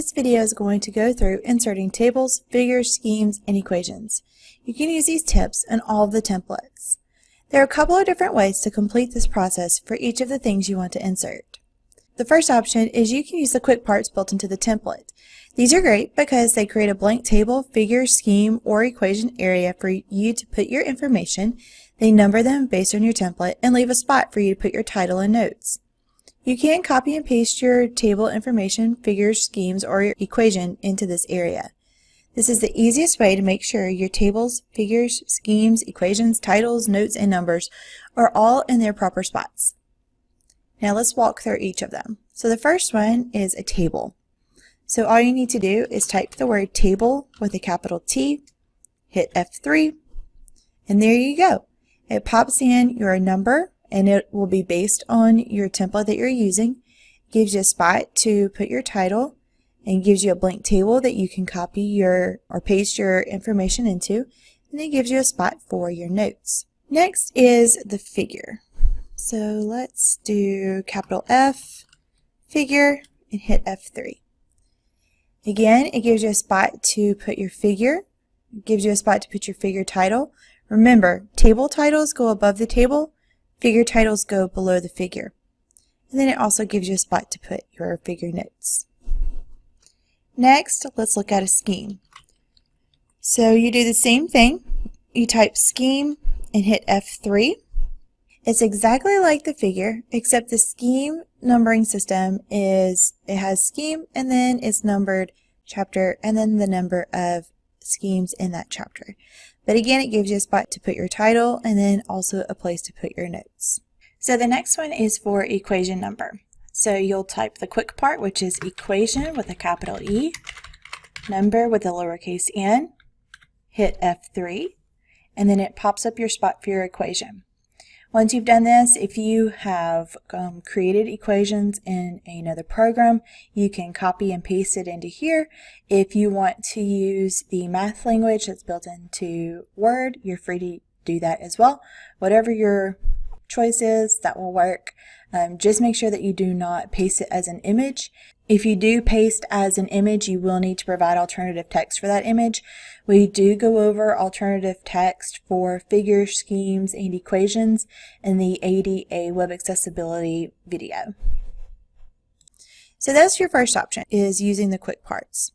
This video is going to go through inserting tables, figures, schemes, and equations. You can use these tips in all of the templates. There are a couple of different ways to complete this process for each of the things you want to insert. The first option is you can use the quick parts built into the template. These are great because they create a blank table, figure, scheme, or equation area for you to put your information. They number them based on your template and leave a spot for you to put your title and notes. You can copy and paste your table information, figures, schemes, or your equation into this area. This is the easiest way to make sure your tables, figures, schemes, equations, titles, notes, and numbers are all in their proper spots. Now let's walk through each of them. So the first one is a table. So all you need to do is type the word table with a capital T, hit F3, and there you go. It pops in your number, and it will be based on your template that you're using. It gives you a spot to put your title and gives you a blank table that you can copy or paste your information into, and it gives you a spot for your notes. Next is the figure. So let's do capital F, figure, and hit F3. Again, it gives you a spot to put your figure. It gives you a spot to put your figure title. Remember, table titles go above the table, figure titles go below the figure. And then it also gives you a spot to put your figure notes. Next, let's look at a scheme. So you do the same thing. You type scheme and hit F3. It's exactly like the figure, except the scheme numbering system is, it has scheme and then it's numbered chapter and then the number of schemes in that chapter. But again, it gives you a spot to put your title and then also a place to put your notes. So the next one is for equation number. So you'll type the quick part, which is equation with a capital E, number with a lowercase n, hit F3, and then it pops up your spot for your equation. Once you've done this, if you have created equations in another program, you can copy and paste it into here. If you want to use the math language that's built into Word, you're free to do that as well. Whatever your choice is, that will work. Just make sure that you do not paste it as an image. If you do paste as an image, you will need to provide alternative text for that image. We do go over alternative text for figures, schemes, and equations in the ADA Web Accessibility video. So that's your first option, is using the quick parts.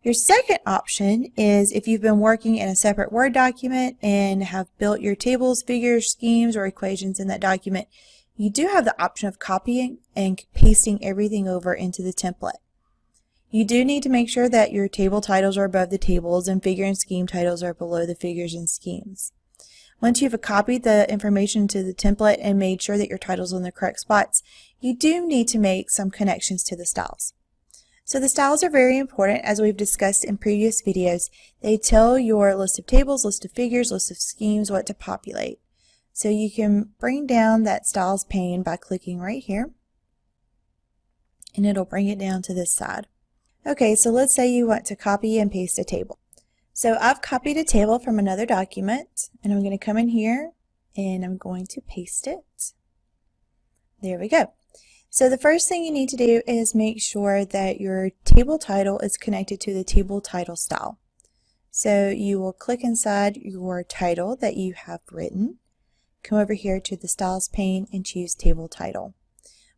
Your second option is if you've been working in a separate Word document and have built your tables, figures, schemes, or equations in that document, you do have the option of copying and pasting everything over into the template. You do need to make sure that your table titles are above the tables and figure and scheme titles are below the figures and schemes. Once you've copied the information to the template and made sure that your title's on the correct spots, you do need to make some connections to the styles. So the styles are very important, as we've discussed in previous videos. They tell your list of tables, list of figures, list of schemes what to populate. So you can bring down that styles pane by clicking right here, and it'll bring it down to this side. Okay, so let's say you want to copy and paste a table. So I've copied a table from another document, and I'm going to come in here and I'm going to paste it. There we go. So the first thing you need to do is make sure that your table title is connected to the table title style. So you will click inside your title that you have written, come over here to the styles pane and choose table title.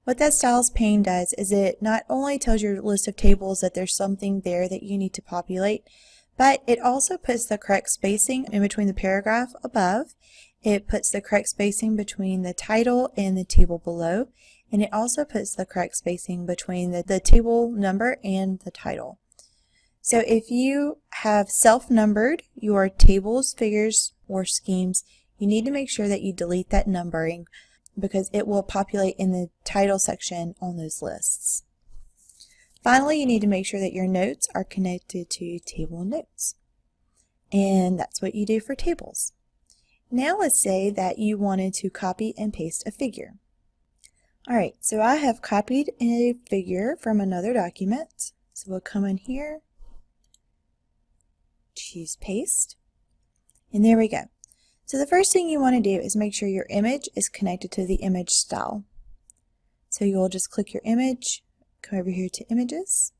What that styles pane does is it not only tells your list of tables that there's something there that you need to populate, but it also puts the correct spacing in between the paragraph above. It puts the correct spacing between the title and the table below, and it also puts the correct spacing between the table number and the title. So if you have self-numbered your tables, figures, or schemes, you need to make sure that you delete that numbering because it will populate in the title section on those lists. Finally, you need to make sure that your notes are connected to table notes. And that's what you do for tables. Now let's say that you wanted to copy and paste a figure. Alright, so I have copied a figure from another document. So we'll come in here, choose paste, and there we go. So the first thing you want to do is make sure your image is connected to the image style. So you'll just click your image, come over here to images,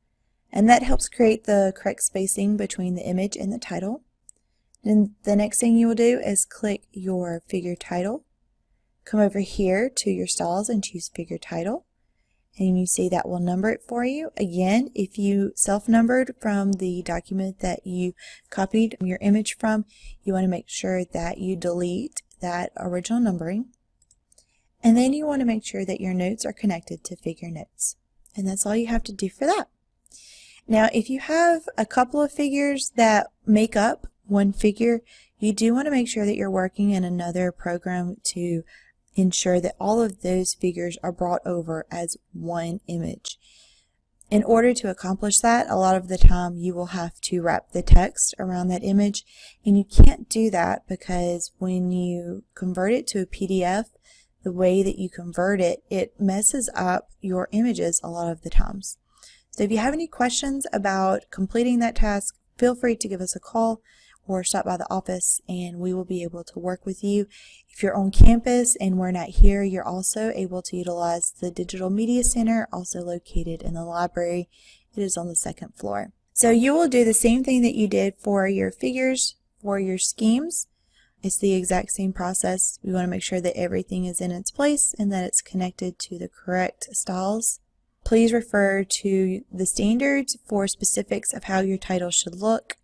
And that helps create the correct spacing between the image and the title. Then the next thing you will do is click your figure title. Come over here to your styles and choose figure title. And you see that will number it for you. Again, if you self-numbered from the document that you copied your image from, you want to make sure that you delete that original numbering. And then you want to make sure that your notes are connected to figure notes. And that's all you have to do for that. Now, if you have a couple of figures that make up one figure, you do want to make sure that you're working in another program to ensure that all of those figures are brought over as one image. In order to accomplish that, a lot of the time you will have to wrap the text around that image, and you can't do that because when you convert it to a PDF, the way that you convert it, it messes up your images a lot of the times. So if you have any questions about completing that task, feel free to give us a call or stop by the office and we will be able to work with you. If you're on campus and we're not here, you're also able to utilize the Digital Media Center, also located in the library. It is on the 2nd floor. So you will do the same thing that you did for your figures, for your schemes. It's the exact same process. We want to make sure that everything is in its place and that it's connected to the correct styles. Please refer to the standards for specifics of how your title should look.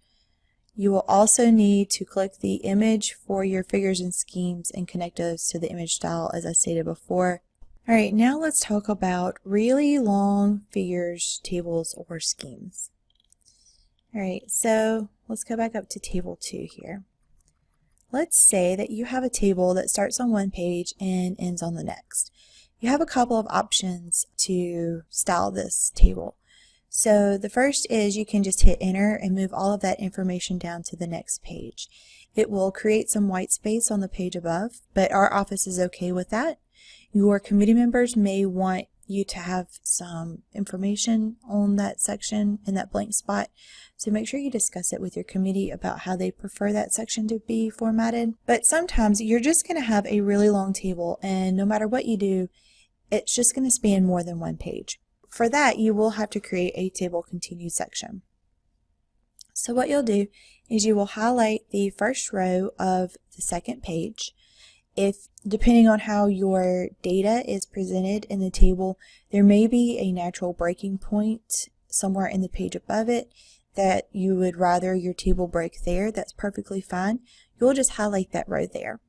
You will also need to click the image for your figures and schemes and connect those to the image style as I stated before. Alright, now let's talk about really long figures, tables, or schemes. Alright, so let's go back up to table 2 here. Let's say that you have a table that starts on one page and ends on the next. You have a couple of options to style this table. So the first is you can just hit enter and move all of that information down to the next page. It will create some white space on the page above, but our office is okay with that. Your committee members may want you to have some information on that section in that blank spot. So make sure you discuss it with your committee about how they prefer that section to be formatted. But sometimes you're just going to have a really long table and no matter what you do, it's just going to span more than one page. For that, you will have to create a table continue section. So what you'll do is you will highlight the first row of the second page. If, depending on how your data is presented in the table, there may be a natural breaking point somewhere in the page above it that you would rather your table break there. That's perfectly fine. You'll just highlight that row there.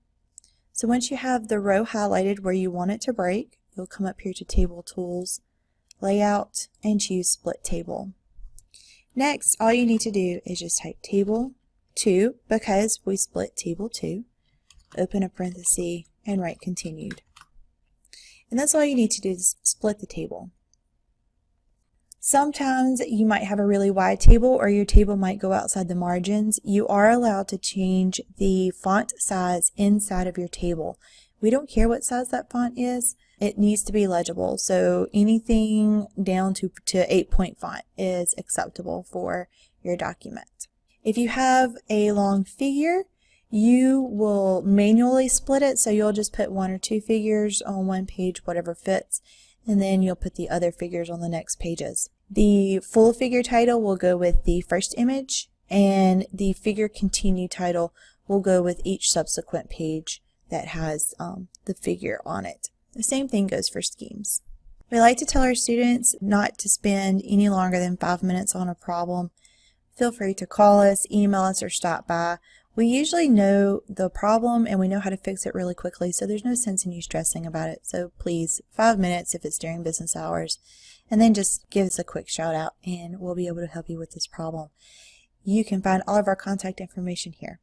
So once you have the row highlighted where you want it to break, you'll come up here to Table Tools, Layout, and choose Split Table. Next, all you need to do is just type Table 2 because we split Table 2, open a parenthesis, and write Continued. And that's all you need to do is split the table. Sometimes you might have a really wide table or your table might go outside the margins. You are allowed to change the font size inside of your table. We don't care what size that font is. It needs to be legible. So anything down to 8-point font is acceptable for your document. If you have a long figure, you will manually split it. So you'll just put 1 or 2 figures on one page, whatever fits, and then you'll put the other figures on the next pages. The full figure title will go with the first image, and the figure continue title will go with each subsequent page that has the figure on it. The same thing goes for schemes. We like to tell our students not to spend any longer than 5 minutes on a problem. Feel free to call us, email us, or stop by. We usually know the problem and we know how to fix it really quickly, so there's no sense in you stressing about it. So please, 5 minutes if it's during business hours, and then just give us a quick shout out and we'll be able to help you with this problem. You can find all of our contact information here.